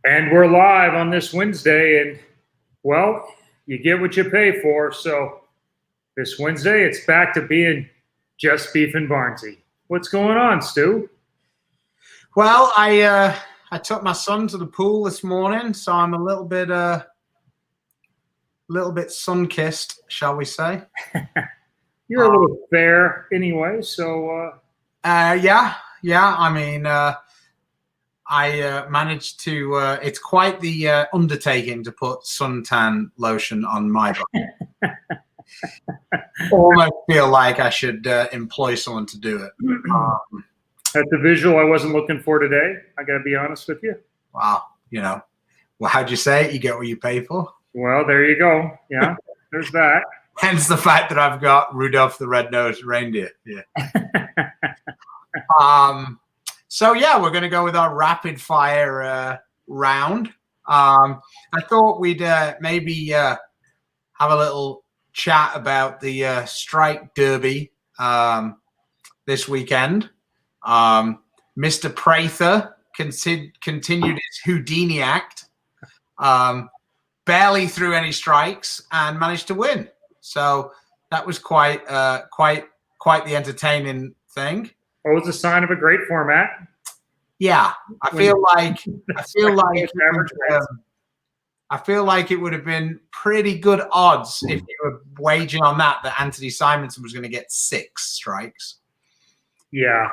And we're live on this Wednesday, and well, you get what you pay for. So this Wednesday, it's back to being just Beef and Barnzy. What's going on, Stu? Well, I took my son to the pool this morning, so I'm a little bit sun-kissed, shall we say? You're a little fair anyway, so yeah. I mean, I managed to. It's quite the undertaking to put suntan lotion on my body. Almost feel like I should employ someone to do it. That's a visual I wasn't looking for today. I got to be honest with you. Wow, well, how'd you say it? You get what you pay for. Well, there you go. Yeah, there's that. Hence the fact that I've got Rudolph the Red-Nosed Reindeer. Yeah. So yeah, we're going to go with our rapid fire round. I thought we'd maybe have a little chat about the strike derby this weekend. Mr. Prather continued his Houdini act, barely threw any strikes and managed to win. So that was quite the entertaining thing. It was a sign of a great format. Yeah, I feel like it would have been pretty good odds if you were wagering on that Anthony Simonson was going to get 6 strikes. Yeah,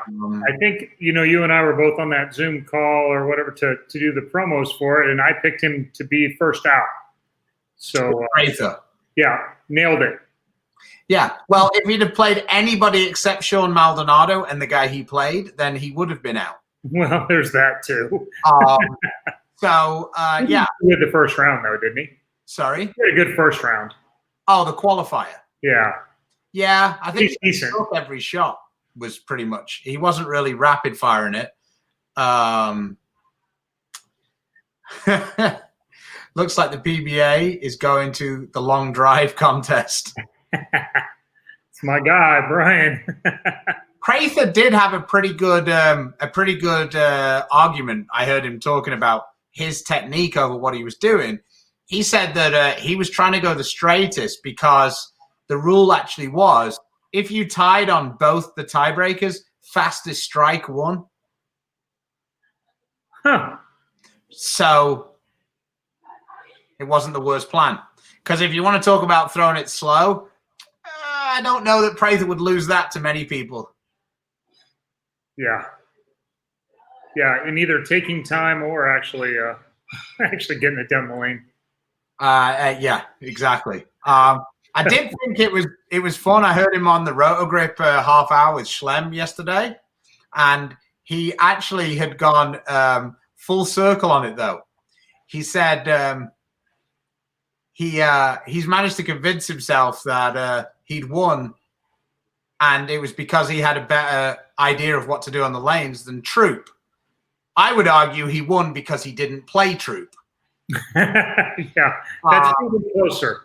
I think you and I were both on that Zoom call or whatever to do the promos for it, and I picked him to be first out. So yeah, nailed it. Yeah, well, if he'd have played anybody except Sean Maldonado and the guy he played, then he would have been out. Well, there's that too. Yeah. He had the first round, though, didn't he? Sorry? He had a good first round. Oh, the qualifier. Yeah. Yeah, I think he's decent. Every shot was pretty much. He wasn't really rapid firing it. Looks like the PBA is going to the long drive contest. It's my guy, Brian. Prather did have a pretty good argument. I heard him talking about his technique over what he was doing. He said that he was trying to go the straightest because the rule actually was if you tied on both the tiebreakers, fastest strike won. Huh. So it wasn't the worst plan. Because if you want to talk about throwing it slow, I don't know that Prather would lose that to many people. Yeah. Yeah, and either taking time or actually getting it down the lane. Yeah, exactly. I did think it was fun. I heard him on the Rotogrip half hour with Schlem yesterday, and he actually had gone full circle on it though. He said he's managed to convince himself that he'd won, and it was because he had a better idea of what to do on the lanes than Troop. I would argue he won because he didn't play Troop. Yeah, that's even closer.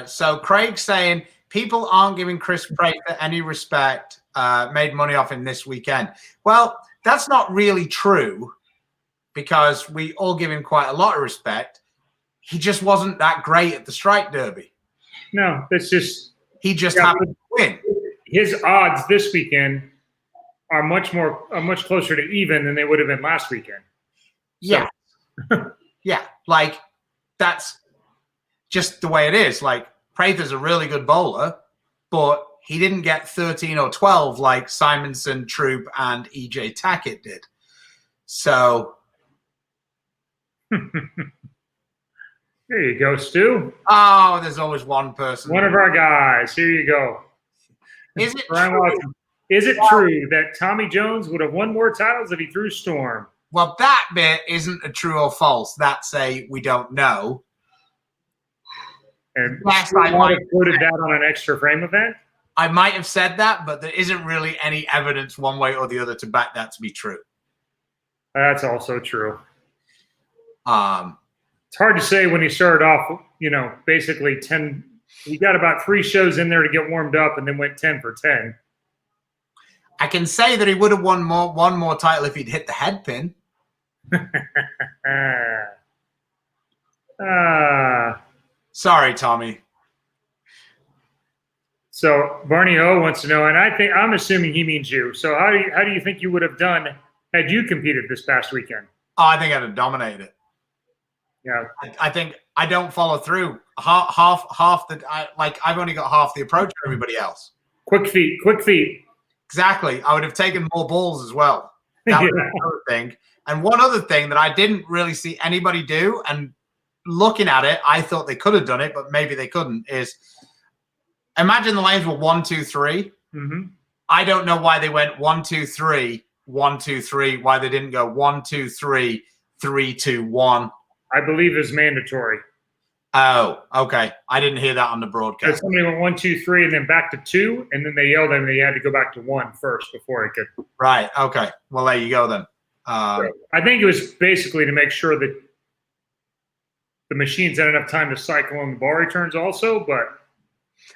So Craig's saying people aren't giving Chris Prather any respect. Made money off him this weekend. Well, that's not really true because we all give him quite a lot of respect. He just wasn't that great at the strike derby. No, that's just he just happened to win. His odds this weekend are much closer to even than they would have been last weekend. So. Yeah. Yeah. Like that's just the way it is. Like Prather's a really good bowler, but he didn't get 13 or 12 like Simonson, Troop, and EJ Tackett did. So there you go, Stu. Oh, there's always one person. One of our guys. Here you go. Is it Brian true? Watson. Is it true that Tommy Jones would have won more titles if he threw Storm? Well, that bit isn't a true or false. That's a we don't know. And I might have quoted that on an extra frame event. I might have said that, but there isn't really any evidence one way or the other to back that to be true. That's also true. It's hard to say when he started off, basically 10. He got about 3 shows in there to get warmed up and then went 10 for 10. I can say that he would have won one more title if he'd hit the head pin. Sorry, Tommy. So Barney O wants to know, and I'm assuming he means you. So how do you think you would have done had you competed this past weekend? Oh, I think I'd have dominated it. Yeah, I think I don't follow through. I've only got half the approach for everybody else. Quick feet. Exactly. I would have taken more balls as well. That was another thing. And one other thing that I didn't really see anybody do, and looking at it, I thought they could have done it, but maybe they couldn't, is imagine the lanes were 1, 2, 3. Mm-hmm. I don't know why they went 1, 2, 3, 1, 2, 3, why they didn't go 1, 2, 3, 3, 2, 1. I believe it's mandatory. Oh, okay. I didn't hear that on the broadcast. Somebody went 1, 2, 3, and then back to 2, and then they yelled at them. They had to go back to 1 first before it could. Right. Okay. Well, there you go then. So I think it was basically to make sure that the machines had enough time to cycle on the ball returns also, but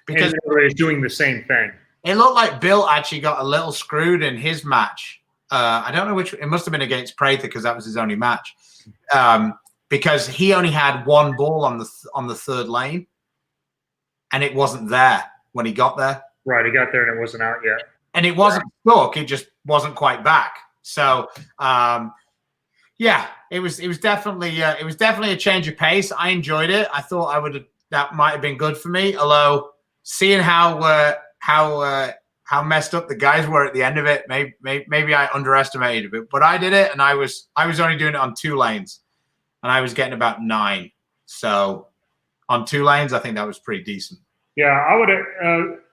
because everybody's doing the same thing. It looked like Bill actually got a little screwed in his match. I don't know which. It must have been against Prather because that was his only match. Because he only had one ball on the third lane, and it wasn't there when he got there. Right, he got there and it wasn't out yet. And it wasn't stuck; it just wasn't quite back. So, yeah, it was definitely a change of pace. I enjoyed it. I thought that might have been good for me. Although seeing how messed up the guys were at the end of it, maybe I underestimated it. But I did it, and I was only doing it on 2 lanes, and I was getting about 9. So on 2 lanes, I think that was pretty decent. Yeah, I would have.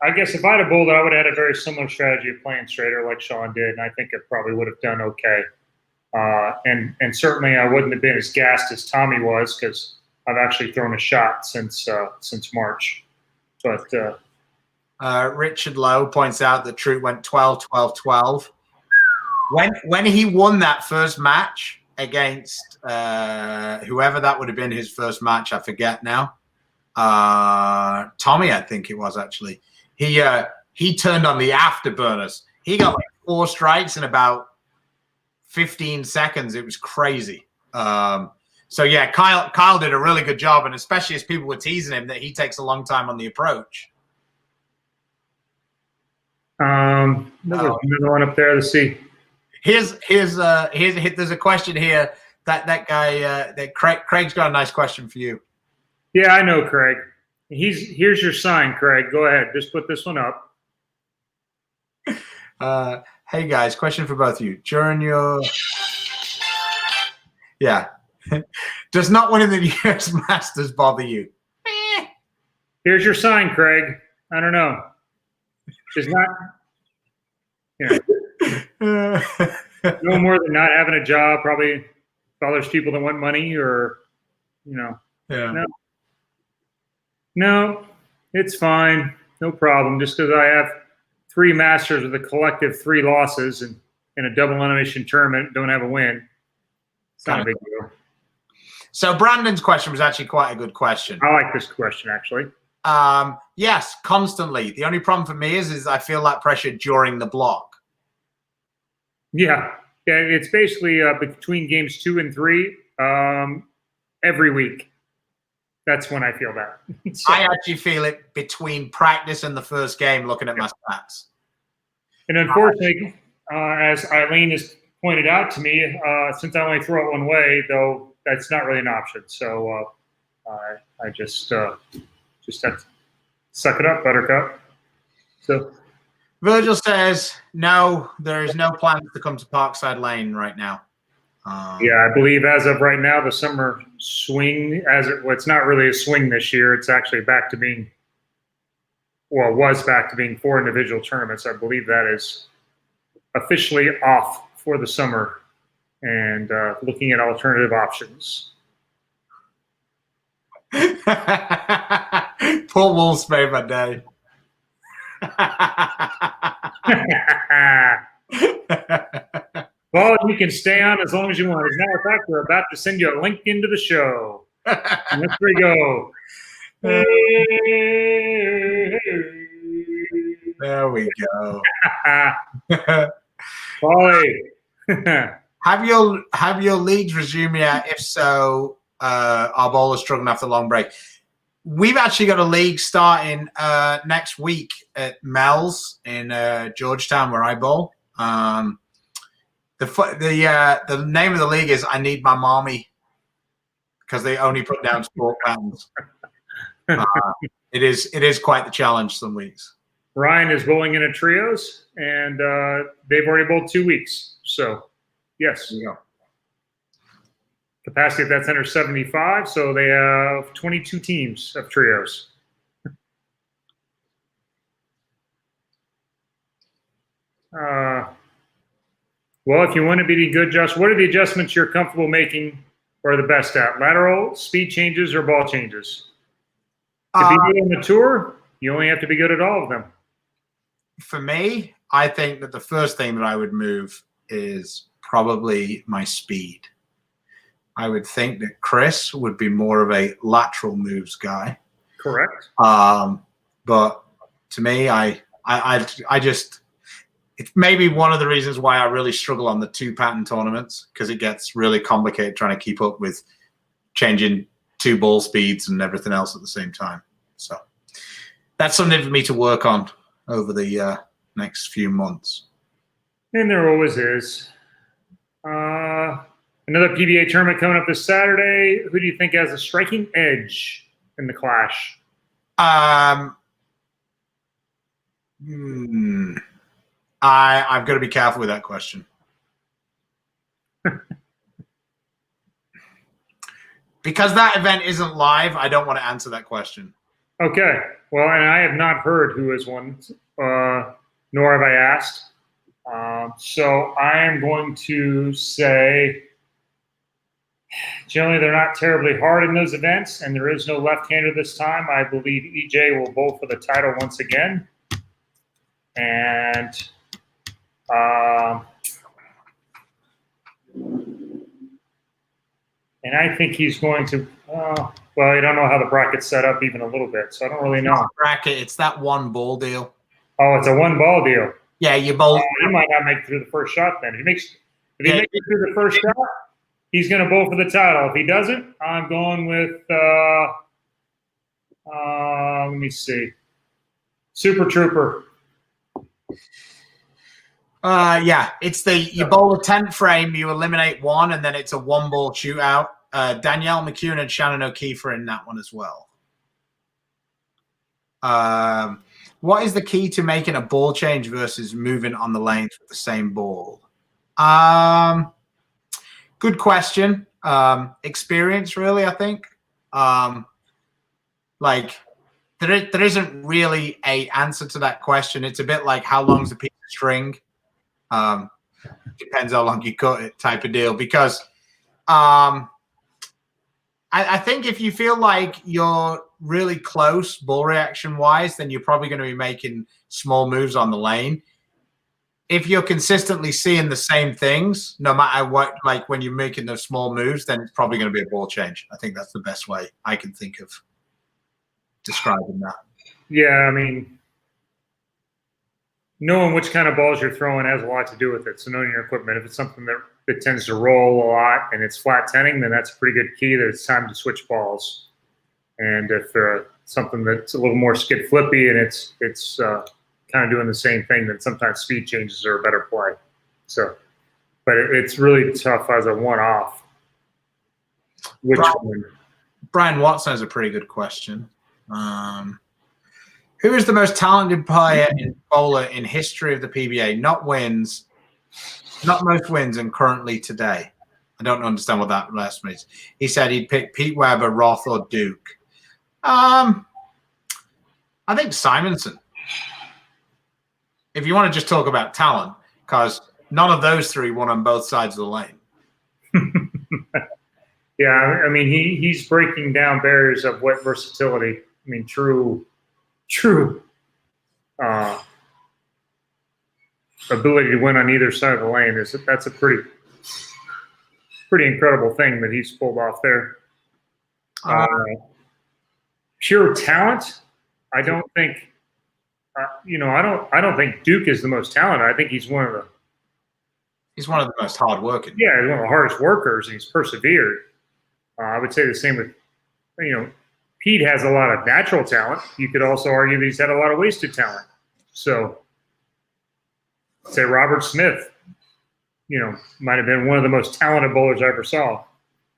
I guess if I'd have bowled it, I would have had a very similar strategy of playing straighter like Sean did, and I think it probably would have done okay. And certainly I wouldn't have been as gassed as Tommy was because I've actually thrown a shot since March. But Richard Lowe points out that Troop went 12, 12, 12. When he won that first match against whoever that would have been his first match, I forget now. Tommy, I think it was actually. He turned on the afterburners. He got like 4 strikes in about 15 seconds. It was crazy. So yeah, Kyle did a really good job, and especially as people were teasing him that he takes a long time on the approach. Another one up there. Let's see. Here's there's a question here that guy that Craig's got a nice question for you. Yeah, I know Craig. Here's your sign, Craig. Go ahead. Just put this one up. Hey guys, question for both of you. During your does not winning the US Masters bother you? Here's your sign, Craig. I don't know. Does not. No more than not having a job probably bothers people that want money or, Yeah. No, it's fine. No problem. Just because I have 3 Masters with a collective 3 losses and in a double elimination tournament, don't have a win. It's not a big deal. So Brandon's question was actually quite a good question. I like this question, actually. Yes, constantly. The only problem for me is I feel that pressure during the block. Yeah, it's basically between games 2 and 3 every week. That's when I feel that. So, I actually feel it between practice and the first game looking at my stats. And unfortunately, as Eileen has pointed out to me, since I only throw it one way, though, that's not really an option. So I just have to suck it up, Buttercup. So Virgil says, no, there is no plan to come to Parkside Lane right now. Yeah, I believe as of right now, the summer swing, it's not really a swing this year. It's actually back to being, was back to being 4 individual tournaments. I believe that is officially off for the summer and looking at alternative options. Poor Wolves made my day. Well, you can stay on as long as you want. As a matter of fact, we're about to send you a link into the show. And there we go. There we go. Paulie. Have your leagues resumed yet? If so, our bowlers struggling after the long break. We've actually got a league starting next week at Mel's in Georgetown, where I bowl. The name of the league is I Need My Mommy, because they only put down sport patterns. It is quite the challenge some weeks. Ryan is bowling in a trios, and they've already bowled 2 weeks. So, yes. Yeah. Capacity of that's under 75, so they have 22 teams of trios. Well, if you want to be good, Josh, what are the adjustments you're comfortable making or the best at? Lateral, speed changes, or ball changes? To be good on the tour, you only have to be good at all of them. For me, I think that the first thing that I would move is probably my speed. I would think that Chris would be more of a lateral moves guy. Correct. But to me, I just, it's maybe one of the reasons why I really struggle on the 2-pattern tournaments, because it gets really complicated trying to keep up with changing 2 ball speeds and everything else at the same time. So that's something for me to work on over the next few months. And there always is. Another PBA tournament coming up this Saturday. Who do you think has a striking edge in the clash? I've got to be careful with that question. Because that event isn't live, I don't want to answer that question. Okay. Well, and I have not heard who has won, nor have I asked. So I am going to say, generally they're not terribly hard in those events, and there is no left-hander this time. I believe EJ will bowl for the title once again. And I think he's going to, well, I don't know how the bracket's set up even a little bit, so I don't really know. It's not a bracket, it's that 1 ball deal. Oh, it's a 1 ball deal. Yeah, you bowl. He might not make it through the first shot then. If he makes it through the first shot, he's going to bowl for the title. If he doesn't, I'm going with, let me see, Super Trooper. Yeah, it's you bowl a 10th frame, you eliminate 1, and then it's a 1-ball shootout. Danielle McCune and Shannon O'Keefe are in that one as well. What is the key to making a ball change versus moving on the lanes with the same ball? Good question. Experience, really, I think. There isn't really a answer to that question. It's a bit like how long's a piece of string. Depends how long you cut it, type of deal. Because I think if you feel like you're really close ball reaction wise, then you're probably going to be making small moves on the lane. If you're consistently seeing the same things, no matter what, like when you're making those small moves, then it's probably going to be a ball change. I think that's the best way I can think of describing that. Yeah, I mean, knowing which kind of balls you're throwing has a lot to do with it. So knowing your equipment, if it's something that tends to roll a lot and it's flat tending, then that's a pretty good key that it's time to switch balls. And if something that's a little more skid flippy and it's kind of doing the same thing, then sometimes speed changes are a better play. So, but it's really tough as a one-off. Brian Watson has a pretty good question. Who is the most talented player in bowler in history of the PBA? Not most wins, and currently today. I don't understand what that last means. He said he'd pick Pete Weber, Roth, or Duke. I think Simonson. If you want to just talk about talent, because none of those 3 won on both sides of the lane. Yeah, I mean, he's breaking down barriers of what versatility. I mean, true ability to win on either side of the lane that's a pretty incredible thing that he's pulled off there. Pure talent, I don't think I don't think Duke is the most talented. I think he's one of the most hardworking. Yeah, he's one of the hardest workers, and he's persevered. I would say the same with, Pete has a lot of natural talent. You could also argue that he's had a lot of wasted talent. So, say Robert Smith, might have been one of the most talented bowlers I ever saw.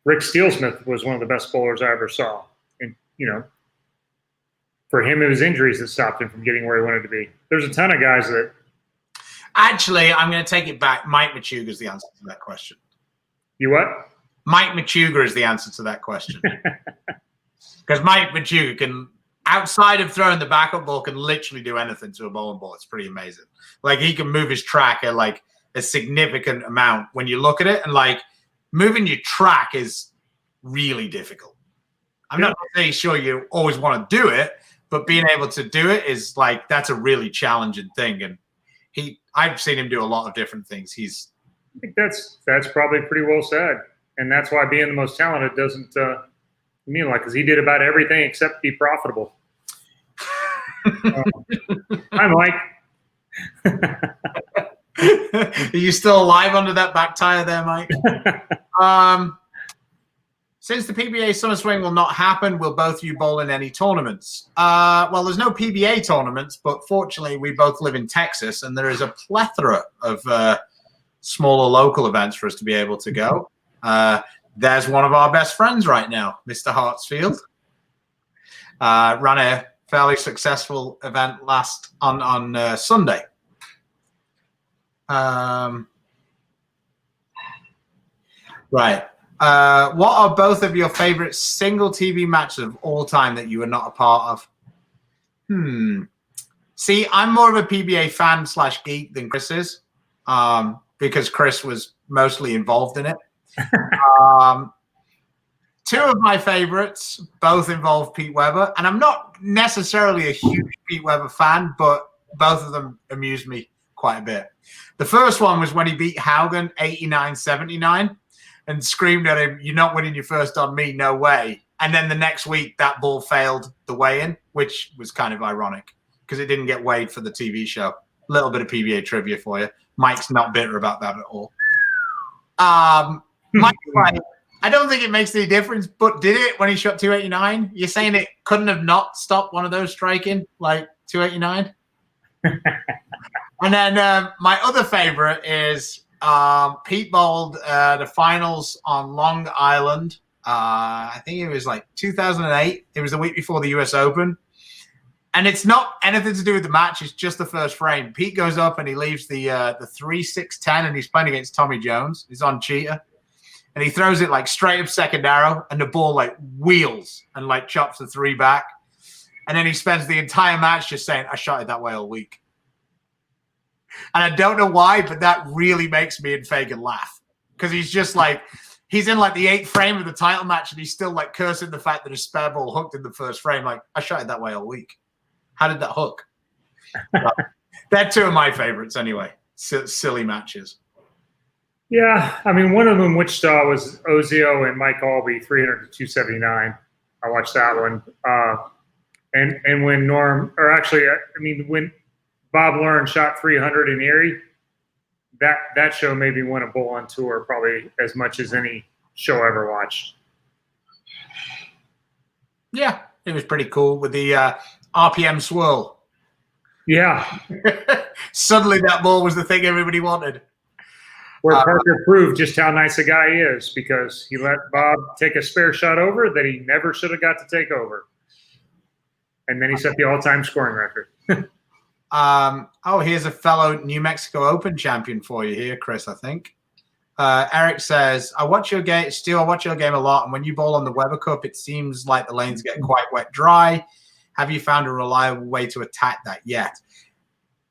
Rick Steelsmith was one of the best bowlers I ever saw. And, for him, it was injuries that stopped him from getting where he wanted to be. There's a ton of guys that. Actually, I'm going to take it back. Mike Machuga is the answer to that question. You what? Mike Machuga is the answer to that question. Because Mike Machuga can, outside of throwing the backup ball, can literally do anything to a bowling ball. It's pretty amazing. Like, he can move his track at, like, a significant amount when you look at it. And, like, moving your track is really difficult. I'm not really sure you always want to do it, but being able to do it is, like, that's a really challenging thing. And I've seen him do a lot of different things. I think that's probably pretty well said. And that's why being the most talented doesn't mean like, because he did about everything except be profitable. Hi, Mike. Are you still alive under that back tire there, Mike? Since the PBA Summer Swing will not happen, will both of you bowl in any tournaments? Well, there's no PBA tournaments, but fortunately we both live in Texas, and there is a plethora of smaller local events for us to be able to go. There's one of our best friends right now, Mr. Hartsfield. Ran a fairly successful event on Sunday. Right. What are both of your favorite single TV matches of all time that you were not a part of? See, I'm more of a PBA fan / geek than Chris is, because Chris was mostly involved in it. Two of my favorites both involve Pete Weber, and I'm not necessarily a huge Pete Weber fan, but both of them amused me quite a bit. The first one was when he beat Haugen 89-79 and screamed at him, "You're not winning your first on me, no way." And then the next week, that ball failed the weigh-in, which was kind of ironic because it didn't get weighed for the TV show. A little bit of PBA trivia for you. Mike's not bitter about that at all. Mike's like, I don't think it makes any difference, but did it when he shot 289? You're saying it couldn't have not stopped one of those striking, like 289? And then my other favorite is Pete bowled the finals on Long Island. I think it was like 2008. It was the week before the US Open. And it's not anything to do with the match. It's just the first frame. Pete goes up and he leaves the 3-6-10, and he's playing against Tommy Jones. He's on cheetah. And he throws it like straight up second arrow, and the ball like wheels and like chops the 3 back. And then he spends the entire match just saying, "I shot it that way all week." And I don't know why, but that really makes me and Fagan laugh. Because he's just like, he's in like the 8th frame of the title match, and he's still like cursing the fact that his spare ball hooked in the first frame. Like, I shot it that way all week. How did that hook? They're two of my favorites anyway. Silly matches. Yeah, I mean, one of them, Wichita, was Ozio and Mike Albee, 300-279. I watched that one. And when when Bob Learn shot 300 in Erie, that show made me want to bowl on tour probably as much as any show I ever watched. Yeah, it was pretty cool with the RPM swirl. Yeah. Suddenly that ball was the thing everybody wanted. Where Parker proved just how nice a guy he is, because he let Bob take a spare shot over that he never should have got to take over. And then he set the all-time scoring record. Here's a fellow New Mexico Open champion for you here, Chris, I think. Eric says, I watch your game a lot, and when you bowl on the Weber Cup, it seems like the lanes get quite wet dry. Have you found a reliable way to attack that yet?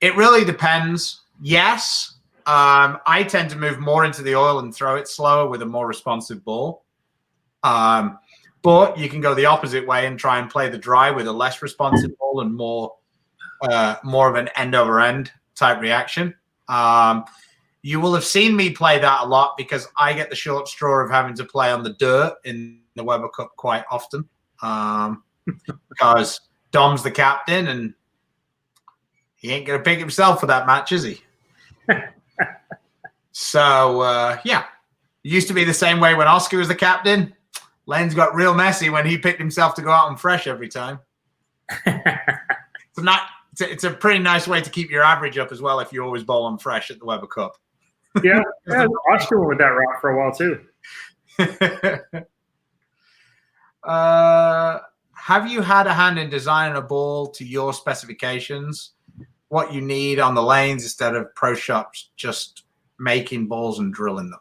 It really depends. Yes. I tend to move more into the oil and throw it slower with a more responsive ball. But you can go the opposite way and try and play the dry with a less responsive ball and more of an end-over-end type reaction. You will have seen me play that a lot because I get the short straw of having to play on the dirt in the Weber Cup quite often, because Dom's the captain and he ain't going to pick himself for that match, is he? So, yeah. It used to be the same way when Oscar was the captain. Lanes got real messy when he picked himself to go out on fresh every time. It's a pretty nice way to keep your average up as well if you always bowl on fresh at the Weber Cup. Yeah, Oscar went with that route for a while too. Have you had a hand in designing a ball to your specifications? What you need on the lanes instead of pro shops just making balls and drilling them?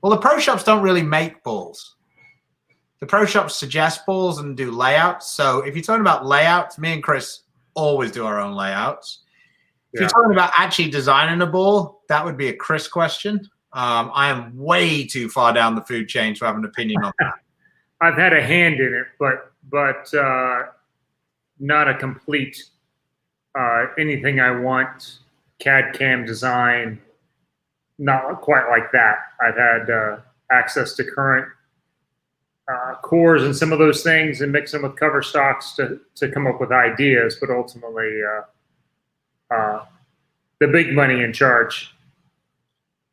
Well, the pro shops don't really make balls. The pro shops suggest balls and do layouts. So if you're talking about layouts, me and Chris always do our own layouts. If you're talking about actually designing a ball, that would be a Chris question. I am way too far down the food chain to have an opinion on that. I've had a hand in it, but not a complete anything I want, CAD CAM design, not quite like that. I've had access to current cores and some of those things and mix them with cover stocks to come up with ideas, but ultimately the big money in charge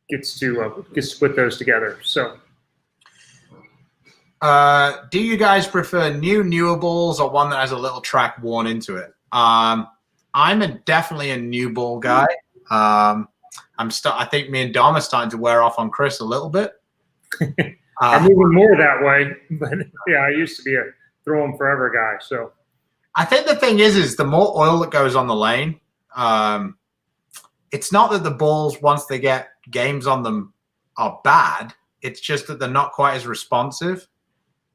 gets to put those together. So do you guys prefer newer balls or one that has a little track worn into it? I'm definitely a new ball guy. I think me and Dom are starting to wear off on Chris a little bit. I'm moving more that way, but yeah, I used to be a throw them forever guy. So I think the thing is the more oil that goes on the lane, it's not that the balls, once they get games on them, are bad. It's just that they're not quite as responsive.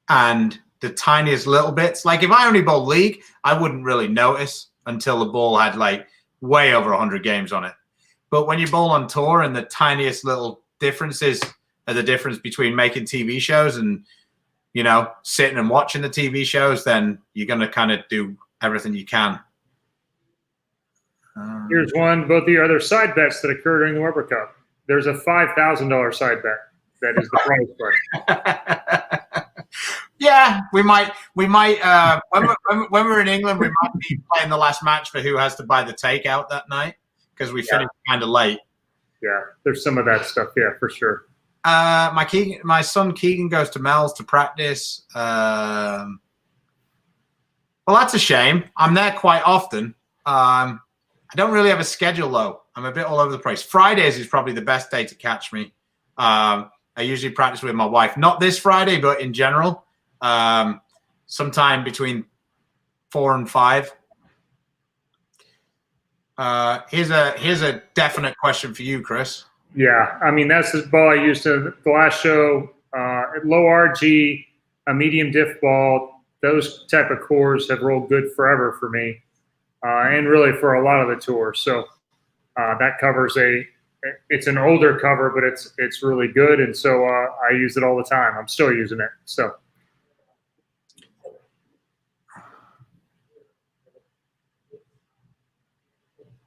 And the tiniest little bits, like if I only bowl league, I wouldn't really notice until the ball had like way over 100 games on it. But when you bowl on tour and the tiniest little differences are the difference between making TV shows and, you know, sitting and watching the TV shows, then you're going to kind of do everything you can. Here's one. Both of your other side bets that occur during the Weber Cup. There's a $5,000 side bet. That is the prize for it. Yeah, we might. When we're in England, we might be playing the last match for who has to buy the takeout that night because we finished kind of late. Yeah, there's some of that stuff. Yeah, for sure. My son Keegan goes to Mel's to practice. Well, that's a shame. I'm there quite often. I don't really have a schedule though. I'm a bit all over the place. Fridays is probably the best day to catch me. I usually practice with my wife. Not this Friday, but in general, sometime between 4 and 5. Here's a definite question for you, Chris. Yeah, I mean that's the ball I used to the last show. Low RG, a medium diff ball. Those type of cores have rolled good forever for me, and really for a lot of the tour. So that covers it's an older cover, but it's really good, and so I use it all the time. I'm still using it. So.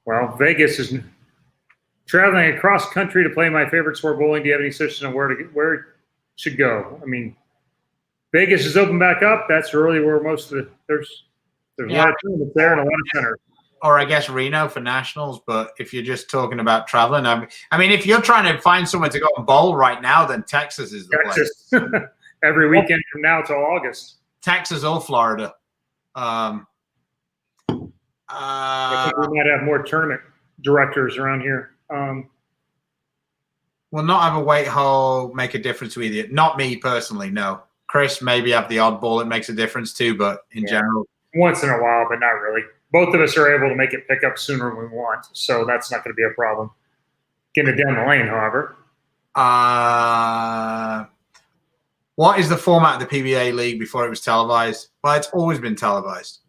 Well, Vegas is traveling across country to play my favorite sport, bowling. Do you have any suggestions on where it should go? I mean, Vegas is open back up. That's really where most of there's a lot of tournaments there and a lot of centers. Or I guess Reno for nationals. But if you're just talking about traveling, I mean, if you're trying to find somewhere to go and bowl right now, then Texas is the place. Every weekend from now till August. Texas or Florida. I think we might have more tournament directors around here. Will not have a weight hole make a difference with you? Not me personally, no. Chris maybe have the odd ball that makes a difference too, but in general. Once in a while, but not really. Both of us are able to make it pick up sooner than we want, so that's not going to be a problem. Getting it down the lane, however. What is the format of the PBA League before it was televised? Well, it's always been televised.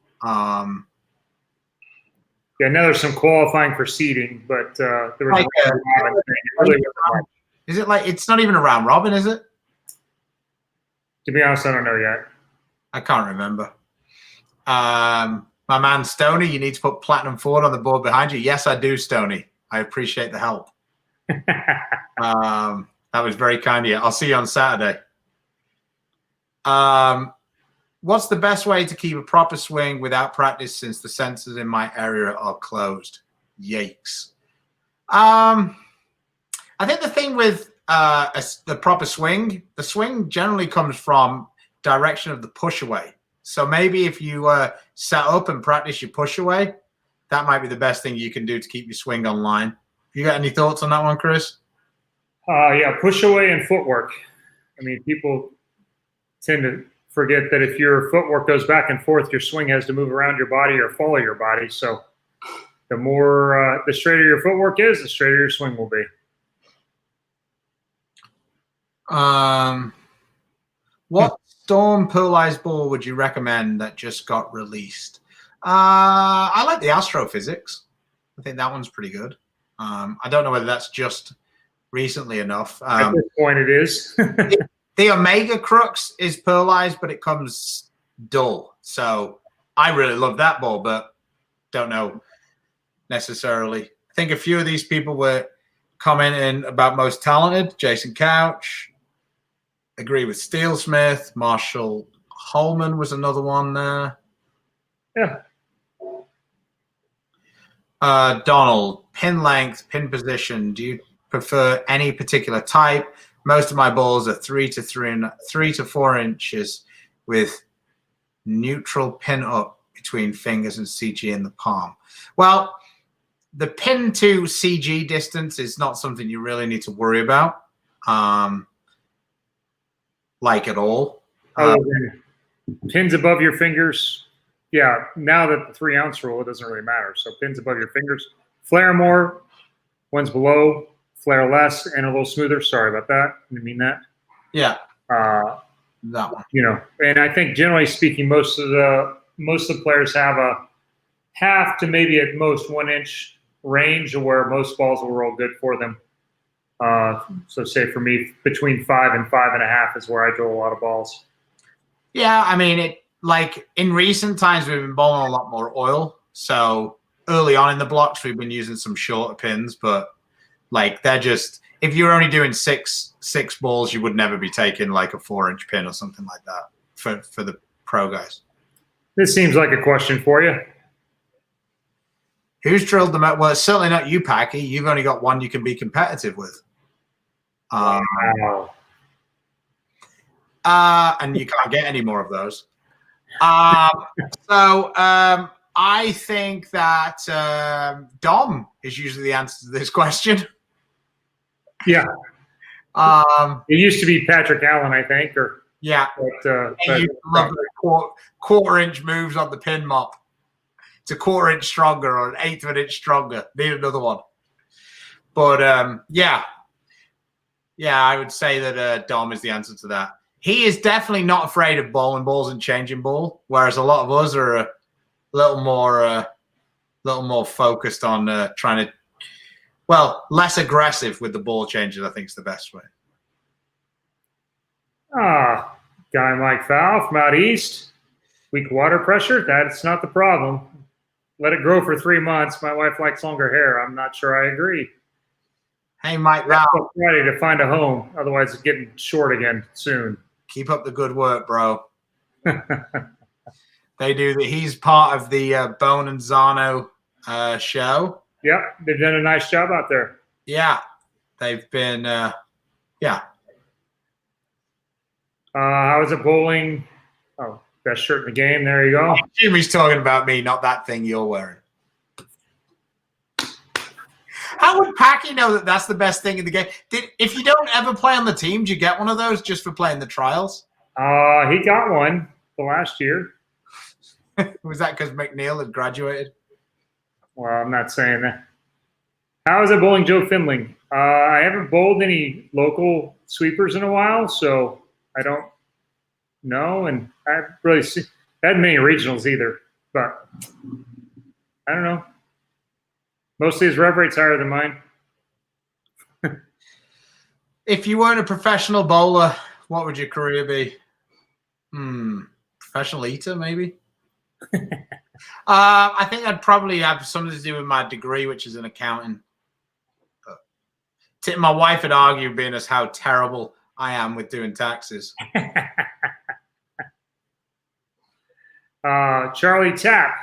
Yeah, now there's some qualifying for seeding, but there was is it like it's not even a round robin, is it? To be honest, I don't know yet. I can't remember. My man Stoney, you need to put Platinum Forward on the board behind you. Yes, I do, Stoney. I appreciate the help. That was very kind of you. I'll see you on Saturday. What's the best way to keep a proper swing without practice since the sensors in my area are closed? Yikes. I think the thing with the proper swing, the swing generally comes from direction of the push away. So maybe if you set up and practice your push away, that might be the best thing you can do to keep your swing online. You got any thoughts on that one, Chris? Yeah, push away and footwork. I mean, people tend to forget that if your footwork goes back and forth, your swing has to move around your body or follow your body. So the more, the straighter your footwork is, the straighter your swing will be. What Storm Pearlized ball would you recommend that just got released? I like the Astrophysics. I think that one's pretty good. I don't know whether that's just recently enough. At this point, it is. The Omega Crux is pearlized, but it comes dull. So I really love that ball, but don't know necessarily. I think a few of these people were commenting about most talented. Jason Couch. Agree with Steelsmith. Marshall Holman was another one there. Yeah. Donald, pin length, pin position. Do you prefer any particular type? Most of my balls are 3 to 4 inches with neutral pin up between fingers and CG in the palm. Well, the pin to CG distance is not something you really need to worry about, like at all. Pins above your fingers. Yeah, now that the 3 ounce rule, it doesn't really matter. So pins above your fingers. Flare more, ones below. Flare less and a little smoother. Sorry about that. I didn't mean that. Yeah. That one. You know, and I think generally speaking, most of the players have a half to maybe at most 1 inch range of where most balls will roll good for them. So say for me, between 5 and 5.5 is where I draw a lot of balls. Yeah, I mean, like in recent times, we've been bowling a lot more oil. So early on in the blocks, we've been using some shorter pins, but like they're just, if you're only doing six balls, you would never be taking like a 4-inch pin or something like that for the pro guys. This seems like a question for you. Who's drilled them out? Well, it's certainly not you, Packy. You've only got one you can be competitive with. Wow. And you can't get any more of those. So I think that Dom is usually the answer to this question. Yeah. It used to be Patrick Allen, I think, or yeah. But you love the quarter-inch moves on the pin mop. It's a 1/4 inch stronger or an 1/8 of an inch stronger. Need another one. But yeah, I would say that Dom is the answer to that. He is definitely not afraid of bowling balls and changing ball, whereas a lot of us are a little more focused on trying to, well, less aggressive with the ball changes. I think is the best way. Guy Mike Fowl from out east. Weak water pressure. That's not the problem. Let it grow for 3 months. My wife likes longer hair. I'm not sure I agree. Hey, Mike Fowl. Ready to find a home. Otherwise, it's getting short again soon. Keep up the good work, bro. They do that. He's part of the Bone and Zano show. Yeah, they've done a nice job out there. Yeah, they've been. Yeah. How is it bowling? Oh, best shirt in the game. There you go. Jimmy's talking about me, not that thing you're wearing. How would Packy know that that's the best thing in the game? If you don't ever play on the team, do you get one of those just for playing the trials? He got one the last year. Was that because McNeil had graduated? Well, I'm not saying that. How is it bowling Joe Findling? I haven't bowled any local sweepers in a while, so I don't know. And I haven't really had many regionals either, but I don't know. Mostly his rev rate's higher than mine. If you weren't a professional bowler, what would your career be? Professional eater, maybe? I think I'd probably have something to do with my degree, which is in accounting. My wife would argue, being as how terrible I am with doing taxes. Charlie Tapp.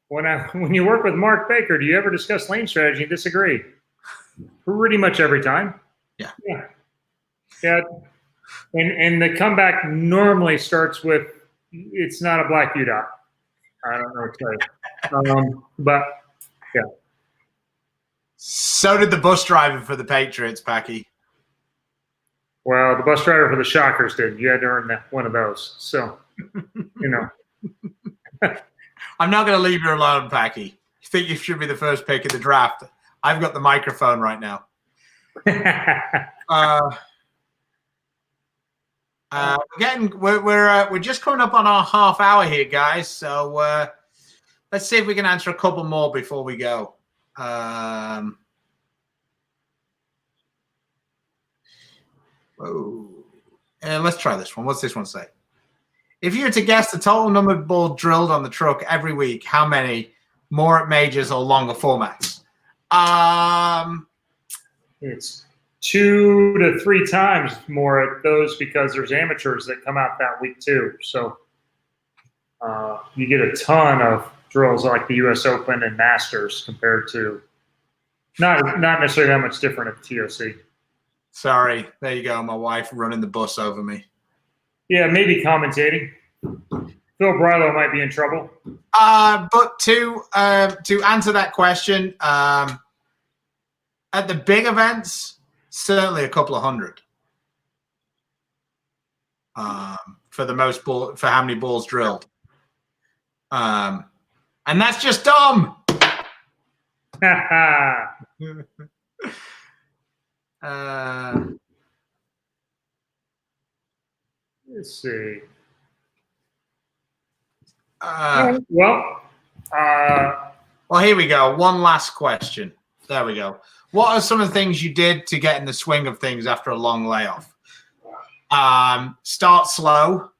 When you work with Mark Baker, do you ever discuss lane strategy and disagree? Pretty much every time. Yeah. And the comeback normally starts with, it's not a black UDOT. I don't know what to tell you. But yeah. So did the bus driver for the Patriots, Packy. Well, the bus driver for the Shockers did. You had to earn one of those. So, you know. I'm not going to leave you alone, Packy. You think you should be the first pick of the draft? I've got the microphone right now. We're just coming up on our half hour here, guys. So let's see if we can answer a couple more before we go. Let's try this one. What's this one say? If you were to guess the total number of balls drilled on the truck every week, how many? More at majors or longer formats? It's 2 to 3 times more at those because there's amateurs that come out that week too. So you get a ton of drills like the U.S. Open and Masters compared to not necessarily that much different at the TOC. Sorry, there you go. My wife running the bus over me. Yeah, maybe commentating. Phil Brylow might be in trouble. But to answer that question, at the big events, certainly a couple of hundred. For the most ball, for how many balls drilled. And that's just dumb. Let's see. Well, here we go. One last question. There we go. What are some of the things you did to get in the swing of things after a long layoff? Start slow.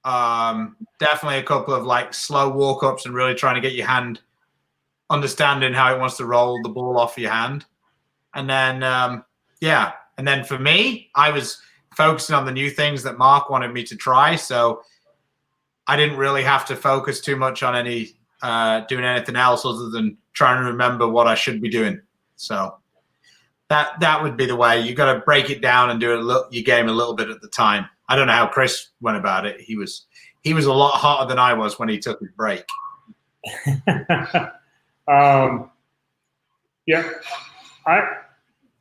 Definitely a couple of like slow walk-ups and really trying to get your hand understanding how it wants to roll the ball off your hand. And then, And then for me, I was focusing on the new things that Mark wanted me to try. So I didn't really have to focus too much on doing anything else other than trying to remember what I should be doing. So that would be the way. You got to break it down and do your game a little bit at the time. I don't know how Chris went about it. He was a lot hotter than I was when he took his break. Yeah, I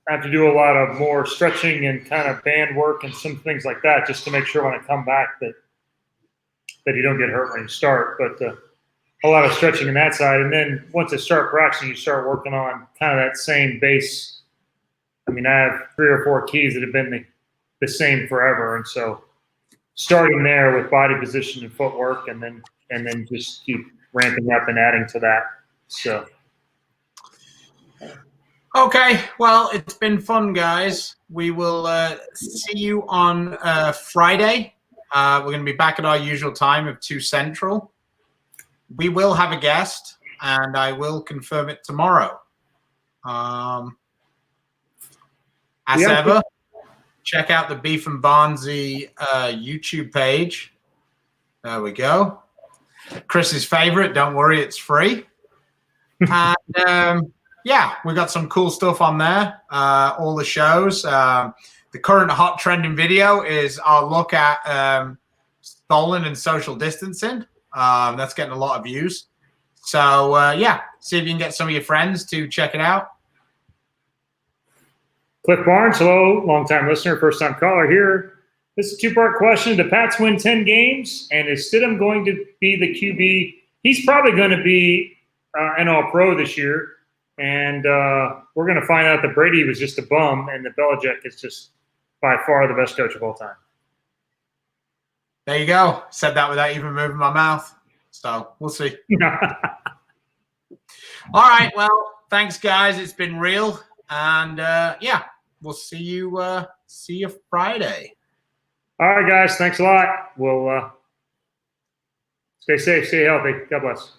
have to do a lot of more stretching and kind of band work and some things like that just to make sure when I come back that you don't get hurt when you start. But a lot of stretching on that side. And then once I start practicing, you start working on kind of that same base. I mean, I have 3 or 4 keys that have been the same forever. And so starting there with body position and footwork and then just keep ramping up and adding to that. So. Okay, well, it's been fun, guys. We will see you on Friday. We're going to be back at our usual time of 2 Central. We will have a guest, and I will confirm it tomorrow. As ever, check out the Beef and Barnzy YouTube page. There we go. Chris's favorite. Don't worry, it's free. And yeah, we got some cool stuff on there. All the shows. The current hot trending video is our look at stolen and social distancing. That's getting a lot of views. So yeah, see if you can get some of your friends to check it out. Cliff Barnes, hello, long-time listener, first-time caller here. This is a 2-part question. The Pats win 10 games, and is Stidham going to be the QB? He's probably going to be an All-Pro this year, and we're going to find out that Brady was just a bum, and that Belichick is just by far the best coach of all time. There you go. Said that without even moving my mouth. So we'll see. All right. Well, thanks, guys. It's been real. And yeah, we'll see you Friday. All right, guys. Thanks a lot. We'll stay safe, stay healthy. God bless.